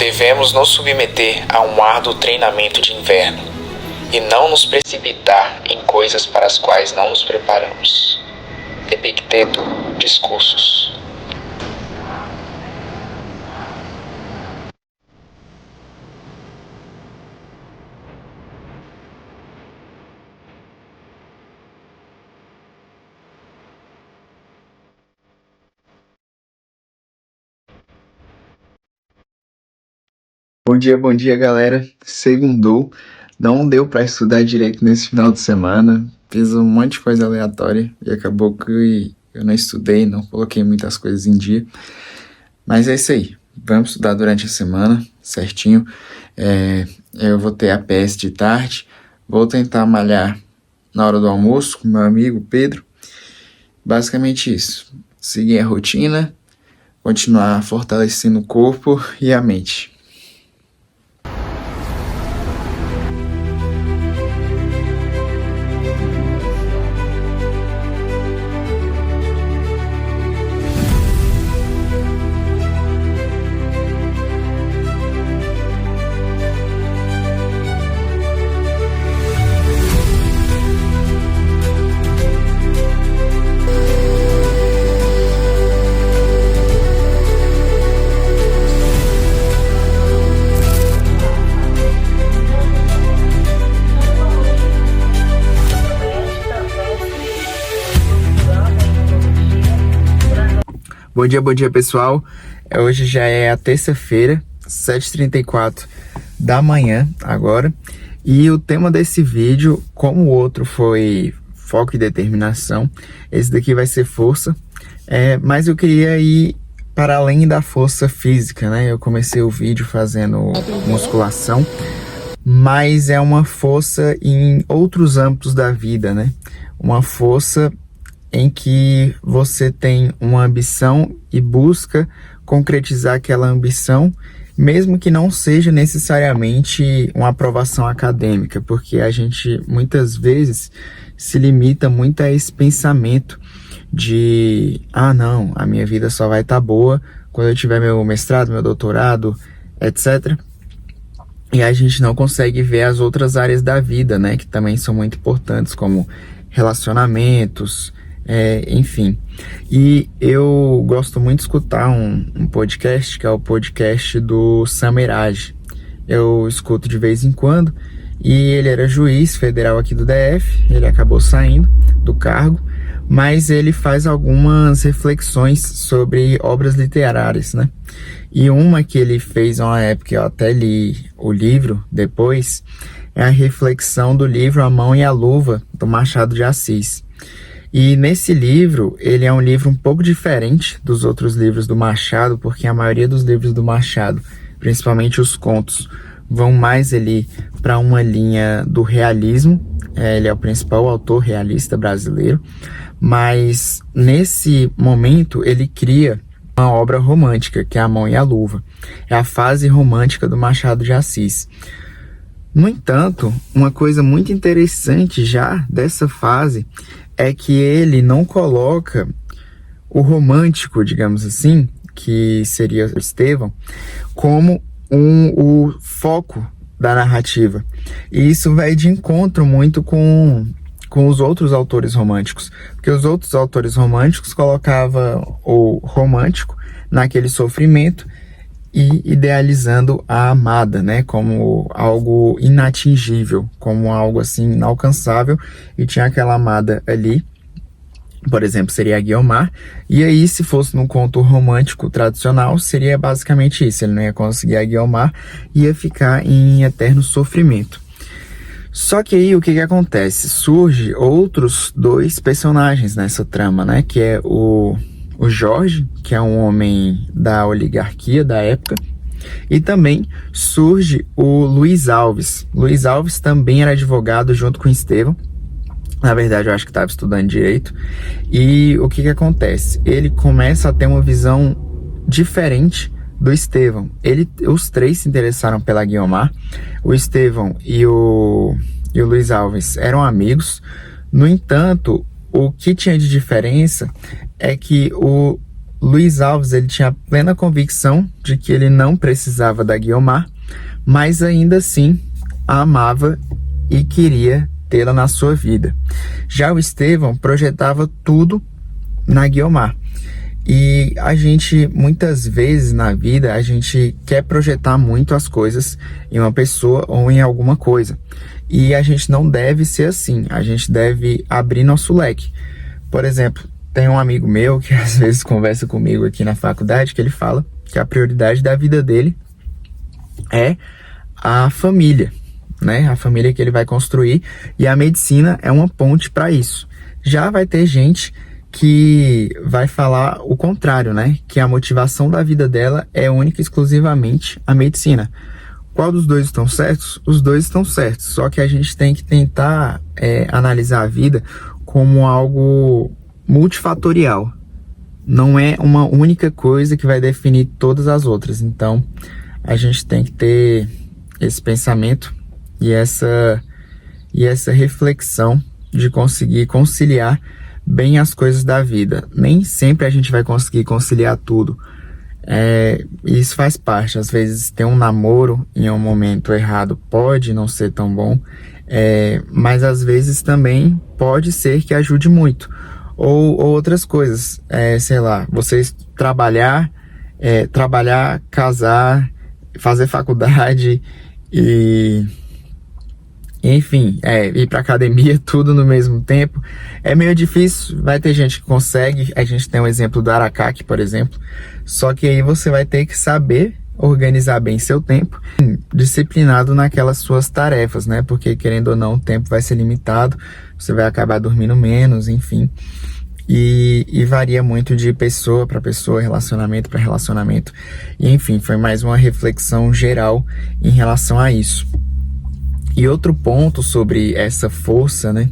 Devemos nos submeter a um árduo treinamento de inverno e não nos precipitar em coisas para as quais não nos preparamos. Epicteto, Discursos. Bom dia, galera. Segundou. Não deu para estudar direito nesse final de semana. Fiz um monte de coisa aleatória e acabou que eu não estudei, não coloquei muitas coisas em dia. Mas é isso aí. Vamos estudar durante a semana, certinho. Eu vou ter a PS de tarde. Vou tentar malhar na hora do almoço com meu amigo Pedro. Basicamente isso. Seguir a rotina, continuar fortalecendo o corpo e a mente. Bom dia, pessoal. Hoje já é a terça-feira, 7h34 da manhã agora. E o tema desse vídeo, como o outro foi foco e determinação, esse daqui vai ser força. Mas eu queria ir para além da força física, né? Eu comecei o vídeo fazendo musculação, mas é uma força em outros âmbitos da vida, né? Uma força em que você tem uma ambição e busca concretizar aquela ambição, mesmo que não seja necessariamente uma aprovação acadêmica, porque a gente muitas vezes se limita muito a esse pensamento de não, a minha vida só vai estar boa quando eu tiver meu mestrado, meu doutorado, etc. E a gente não consegue ver as outras áreas da vida, né, que também são muito importantes, como relacionamentos, enfim. E eu gosto muito de escutar um podcast, que é o podcast do Samiraj. Eu escuto de vez em quando, e ele era juiz federal aqui do DF, ele acabou saindo do cargo, mas ele faz algumas reflexões sobre obras literárias, né? E uma que ele fez uma época, eu até li o livro depois, é a reflexão do livro A Mão e a Luva, do Machado de Assis. E nesse livro, ele é um livro um pouco diferente dos outros livros do Machado, porque a maioria dos livros do Machado, principalmente os contos, vão mais ali para uma linha do realismo. Ele é o principal autor realista brasileiro, mas nesse momento ele cria uma obra romântica, que é A Mão e a Luva. É a fase romântica do Machado de Assis. No entanto, uma coisa muito interessante já dessa fase é que ele não coloca o romântico, digamos assim, que seria o Estevão, como o foco da narrativa. E isso vai de encontro muito com os outros autores românticos, porque os outros autores românticos colocavam o romântico naquele sofrimento e idealizando a amada, né, como algo inatingível, como algo assim inalcançável, e tinha aquela amada ali, por exemplo, seria a Guiomar, e aí se fosse num conto romântico tradicional, seria basicamente isso, ele não ia conseguir a Guiomar, ia ficar em eterno sofrimento. Só que aí o que acontece? Surge outros dois personagens nessa trama, né, que é o Jorge, que é um homem da oligarquia da época, e também surge o Luiz Alves. Luiz Alves também era advogado junto com Estevão. Na verdade, eu acho que estava estudando direito. E o que acontece? Ele começa a ter uma visão diferente do Estevão. Os três se interessaram pela Guiomar. O Estevão e o Luiz Alves eram amigos. No entanto, o que tinha de diferença é que o Luiz Alves, ele tinha plena convicção de que ele não precisava da Guiomar, mas ainda assim a amava e queria tê-la na sua vida. Já o Estevão projetava tudo na Guiomar. E a gente, muitas vezes na vida, a gente quer projetar muito as coisas em uma pessoa ou em alguma coisa. E a gente não deve ser assim, a gente deve abrir nosso leque. Por exemplo, tem um amigo meu que às vezes conversa comigo aqui na faculdade, que ele fala que a prioridade da vida dele é a família, né? A família que ele vai construir, e a medicina é uma ponte para isso. Já vai ter gente que vai falar o contrário, né? Que a motivação da vida dela é única e exclusivamente a medicina. Qual dos dois estão certos? Os dois estão certos, só que a gente tem que tentar analisar a vida como algo multifatorial. Não é uma única coisa que vai definir todas as outras. Então, a gente tem que ter esse pensamento e essa reflexão de conseguir conciliar bem as coisas da vida. Nem sempre a gente vai conseguir conciliar tudo. Isso faz parte. Às vezes ter um namoro em um momento errado pode não ser tão bom, mas às vezes também pode ser que ajude muito. Ou outras coisas, sei lá, vocês trabalhar, casar, fazer faculdade e... enfim, ir pra academia, tudo no mesmo tempo. É meio difícil, vai ter gente que consegue. A gente tem um exemplo do Aracaki, por exemplo. Só que aí você vai ter que saber organizar bem seu tempo, disciplinado naquelas suas tarefas, né? Porque, querendo ou não, o tempo vai ser limitado, você vai acabar dormindo menos, enfim. E varia muito de pessoa para pessoa, relacionamento para relacionamento. E, enfim, foi mais uma reflexão geral em relação a isso. E outro ponto sobre essa força, né,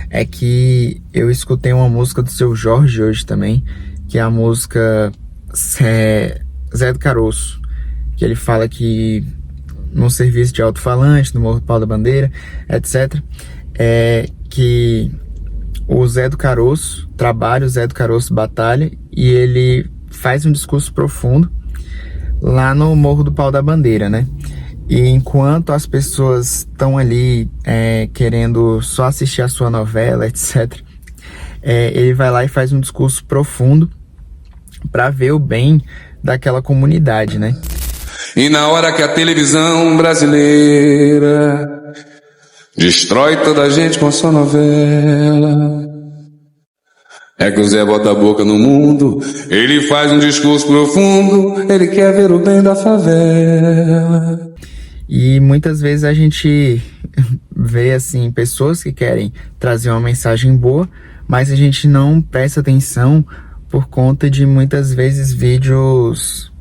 é que eu escutei uma música do Seu Jorge hoje também, que é a música Zé do Caroço, que ele fala que no serviço de alto-falante, no Morro do Pau da Bandeira, etc., que o Zé do Caroço trabalha, o Zé do Caroço batalha, e ele faz um discurso profundo lá no Morro do Pau da Bandeira, né? E enquanto as pessoas estão ali querendo só assistir a sua novela, etc., ele vai lá e faz um discurso profundo para ver o bem daquela comunidade, né? E na hora que a televisão brasileira destrói toda a gente com sua novela, é que o Zé bota a boca no mundo, ele faz um discurso profundo, ele quer ver o bem da favela. E muitas vezes a gente vê assim pessoas que querem trazer uma mensagem boa, mas a gente não presta atenção por conta de muitas vezes vídeos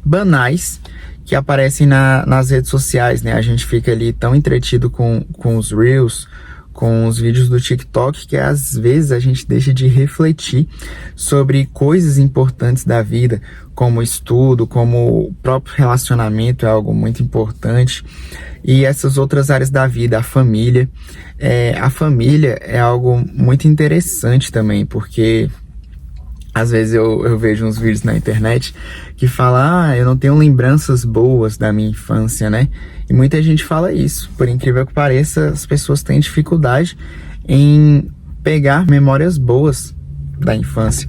banais que aparecem nas redes sociais, né? A gente fica ali tão entretido com os Reels, com os vídeos do TikTok, que às vezes a gente deixa de refletir sobre coisas importantes da vida, como estudo, como o próprio relacionamento é algo muito importante, e essas outras áreas da vida, a família. A família é algo muito interessante também, porque às vezes eu vejo uns vídeos na internet que falam, eu não tenho lembranças boas da minha infância, né? E muita gente fala isso. Por incrível que pareça, as pessoas têm dificuldade em pegar memórias boas da infância.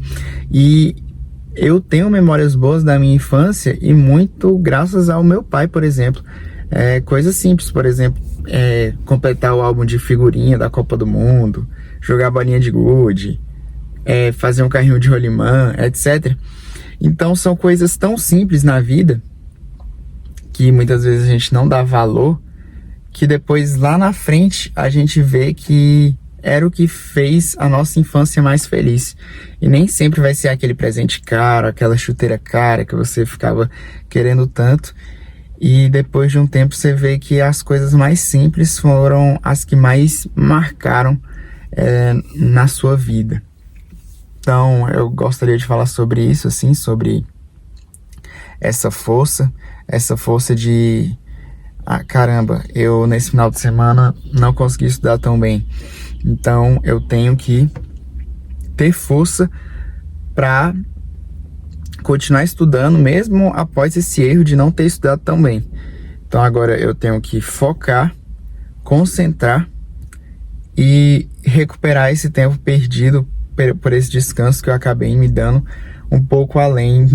E eu tenho memórias boas da minha infância e muito graças ao meu pai, por exemplo. Coisas simples, por exemplo, completar o álbum de figurinha da Copa do Mundo, jogar bolinha de gude, fazer um carrinho de rolimã, etc. Então são coisas tão simples na vida que muitas vezes a gente não dá valor, que depois lá na frente a gente vê que era o que fez a nossa infância mais feliz. E nem sempre vai ser aquele presente caro, aquela chuteira cara que você ficava querendo tanto. E depois de um tempo você vê que as coisas mais simples foram as que mais marcaram na sua vida. Então eu gostaria de falar sobre isso, assim, sobre essa força de caramba, eu nesse final de semana não consegui estudar tão bem, então eu tenho que ter força para continuar estudando mesmo após esse erro de não ter estudado tão bem. Então agora eu tenho que focar, concentrar e recuperar esse tempo perdido por esse descanso que eu acabei me dando um pouco além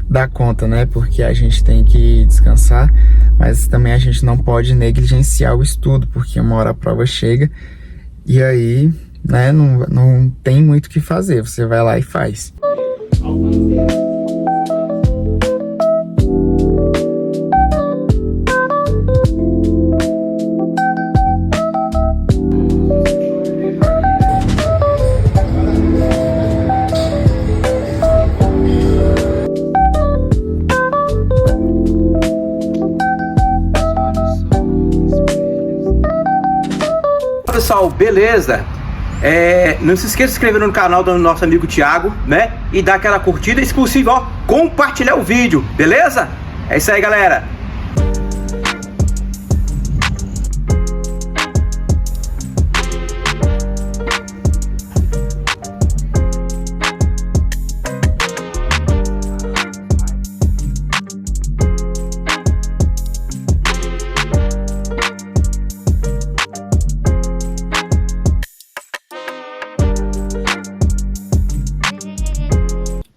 da conta, né? Porque a gente tem que descansar, mas também a gente não pode negligenciar o estudo, porque uma hora a prova chega e aí, né, não tem muito o que fazer, você vai lá e faz. Pessoal, beleza? Não se esqueça de se inscrever no canal do nosso amigo Thiago, né? E dar aquela curtida, e se possível, ó, compartilhar o vídeo, beleza? É isso aí, galera.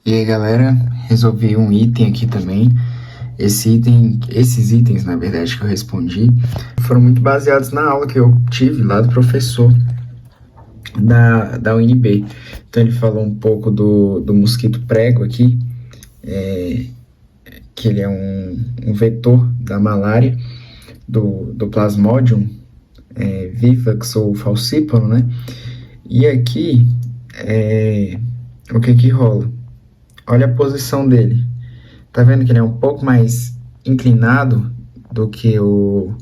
E aí galera, resolvi um item aqui também. Esses itens, na verdade, que eu respondi, foram muito baseados na aula que eu tive lá do professor da UNB. Então ele falou um pouco do mosquito prego aqui, que ele é um vetor da malária, do Plasmodium vivax ou falciparum, né? E aqui, o que rola? Olha a posição dele. Tá vendo que ele é um pouco mais inclinado do que o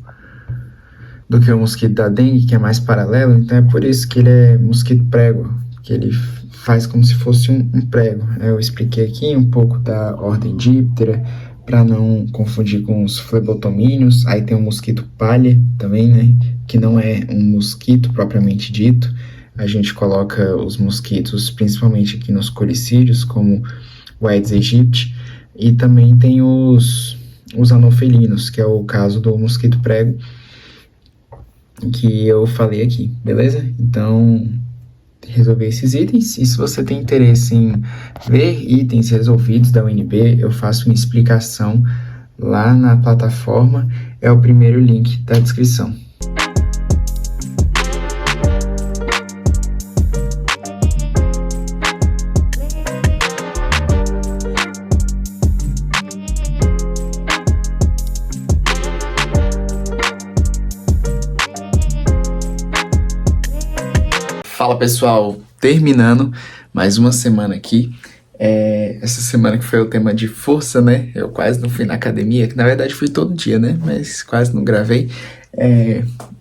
mosquito da dengue, que é mais paralelo. Então é por isso que ele é mosquito prego, que ele faz como se fosse um prego. Eu expliquei aqui um pouco da ordem Diptera, para não confundir com os flebotomíneos. Aí tem o mosquito palha também, né? Que não é um mosquito propriamente dito. A gente coloca os mosquitos, principalmente aqui nos colicídios, como o Aedes aegypti, e também tem os anofelinos, que é o caso do mosquito prego, que eu falei aqui, beleza? Então, resolvi esses itens, e se você tem interesse em ver itens resolvidos da UNB, eu faço uma explicação lá na plataforma, é o primeiro link da descrição. Fala pessoal, terminando mais uma semana aqui, essa semana que foi o tema de força, né, eu quase não fui na academia, que na verdade fui todo dia, né, mas quase não gravei.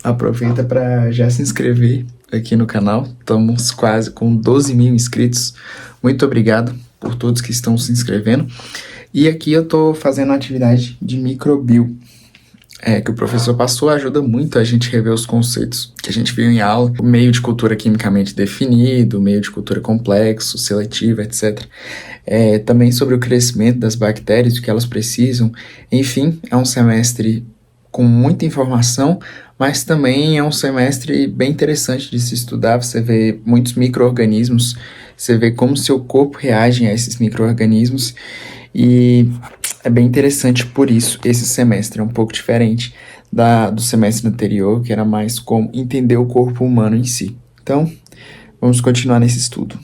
Aproveita para já se inscrever aqui no canal, estamos quase com 12 mil inscritos, muito obrigado por todos que estão se inscrevendo. E aqui eu tô fazendo a atividade de microbio, que o professor passou, ajuda muito a gente rever os conceitos que a gente viu em aula, o meio de cultura quimicamente definido, o meio de cultura complexo, seletivo, etc. Também sobre o crescimento das bactérias, o que elas precisam. Enfim, é um semestre com muita informação, mas também é um semestre bem interessante de se estudar. Você vê muitos micro-organismos, você vê como seu corpo reage a esses micro-organismos, e é bem interessante por isso. Esse semestre é um pouco diferente do semestre anterior, que era mais como entender o corpo humano em si. Então, vamos continuar nesse estudo.